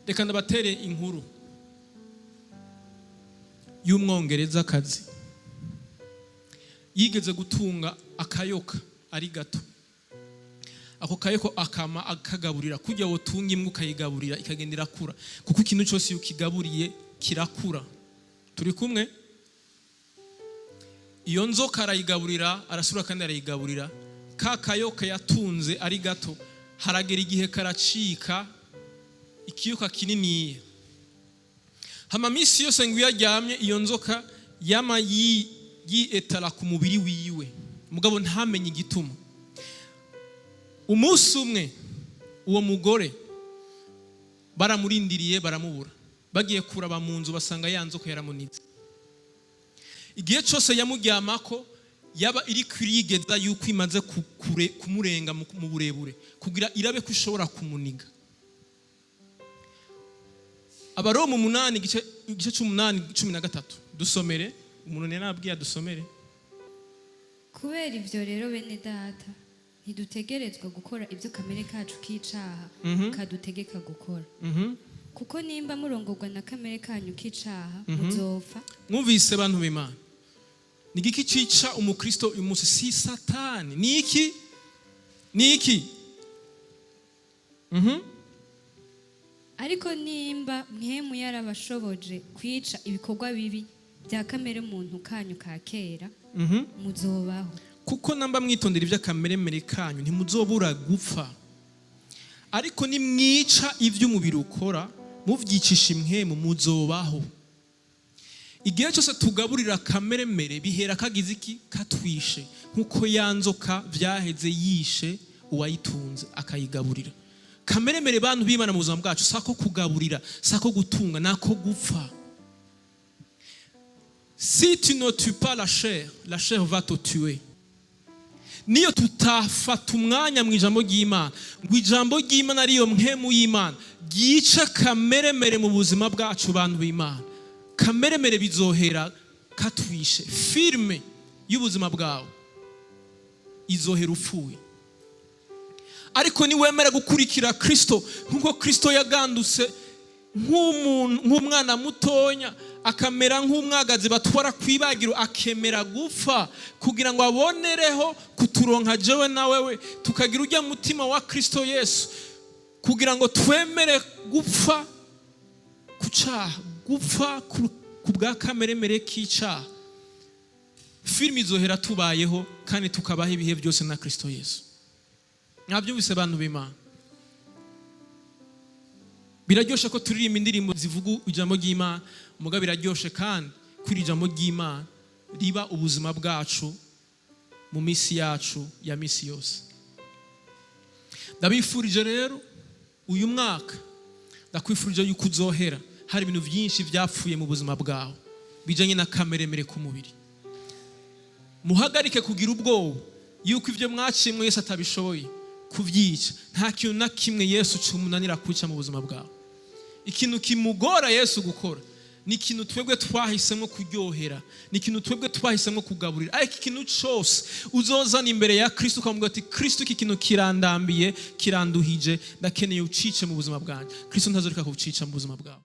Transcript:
reka ndabatere inkuru y'umwongerezakazi yigeze gutunga akayoka ari gato. Ako kayoko akama akagaburira kujya wotunga imbwa ukayigaburira ikagenda irakura, kuko ikintu cyose iyo ukigaburiye kirakura. Turi kumwe? Iyo nzoka arayigaburira, arasura kandi arayigaburira. Ka kayoka yatunze ari gato haragera igihe karacika ikiyoka kinini. Hama misi yose ngo yaryamye iyo nzoka yama yietala ku mubiri wiwe, mugabo ntamenye igituma. Umunsi umwe uwo mugore baramurindiriye baramubura, bagiye kuraba mu nzu basanga ya nzoka yaramunitse. Igihe cyose yamuryamako yaba iri kwirigeza yuko imaze kumurenga mu burebure kugira irabe ko ishobora kumuniga. Abaroma 8 igice 8:13 dusomere. Umuntu nabwiye dusomere. Kubera ivyo rero bene data ntidutegerezwa gukora ibyo kamere kacu k'icaha kadutegeka gukora. Kuko nimba murongorwa na kamere kanyu k'icaha muzopfa. Mwumvise abantu b'Imana, ni iki cica umukristo uyu munsi? Si Satani. Ni iki? Ariko nimba mwemu yarabashoboje kwica ibikorwa bibi bya kamere muntu kanyu ka kera muzobaho. Kuko namba mwitondera iby'akameremere kanyu ntimuzobura gupfa. Ariko nimwica iby'umubiri ukora muvyicisha imwemu muzobaho. Igihe cyose tugaburira kameremere bihera kagize iki? Katwishe. Nkuko yanzoka vyaheze yishe uwayitunze akayigaburira. Kameremere bantu b'Imana mu buzima bwacu sako kugaburira, sako gutunga, nako gupfa. Si tu ne tues pas la chair va te tuer. Niyo tutafata umwanya mu ijambo ry'Imana, ngo ijambo ry'Imana ariyo mpemu y'Imana, gica kameremere mu buzima bwacu bantu b'Imana, kameremere bizohera katwishe. Filme y'ubuzima bwawe izohera upfuye. Ariko ni wemera gukurikira Kristo nkuko Kristo yagandutse nk'umwana mutonya, akamera nk'umwagazi batwara kwibagiro, akemera gupfa kugira ngo abonereho kuturonka jewe na wewe, tukagira ujya mutima wa Kristo Yesu, kugira ngo twemere gupfa kucaha, gupfa ku bwa kameremere k'icaha. Filime izohera tubayeho kandi tukabaho ibihe byose na Kristo Yesu. Mwabyumvise abantu b'Imana? Biraryoshe ko turirimba indirimbo zivuga ijambo ry'Imana, muga biraryoshe kandi kuri ijambo ry'Imana riba ubuzima bwacu mu misi yacu ya misi yose. Ndabifurije rero uyu mwaka, ndakwifurije yuko uzohera hari ibintu byinshi byapfuye mu buzima bwawe bijanye na kameremere ku mubiri. Muhagarike kugira ubwoba yuko ivyo mwaciye mwese atabishoboye kuvyica. Nta kintu na kimwe Yesu cumunanira kwica mu buzima bwawe. Ikintu kimugora Yesu gukora ni ikintu twebwe twahisemo kuryohera, ni ikintu twebwe twahisemo kugaburira. Ariko ikintu cyose uzozana imbere ya Kristo ukamubwira ati Kristo, iki kintu kirandambiye, kiranduhije, ndakeneye ucice mu buzima bwanjye, Kristo ntazoreka kucica mu buzima bwawe.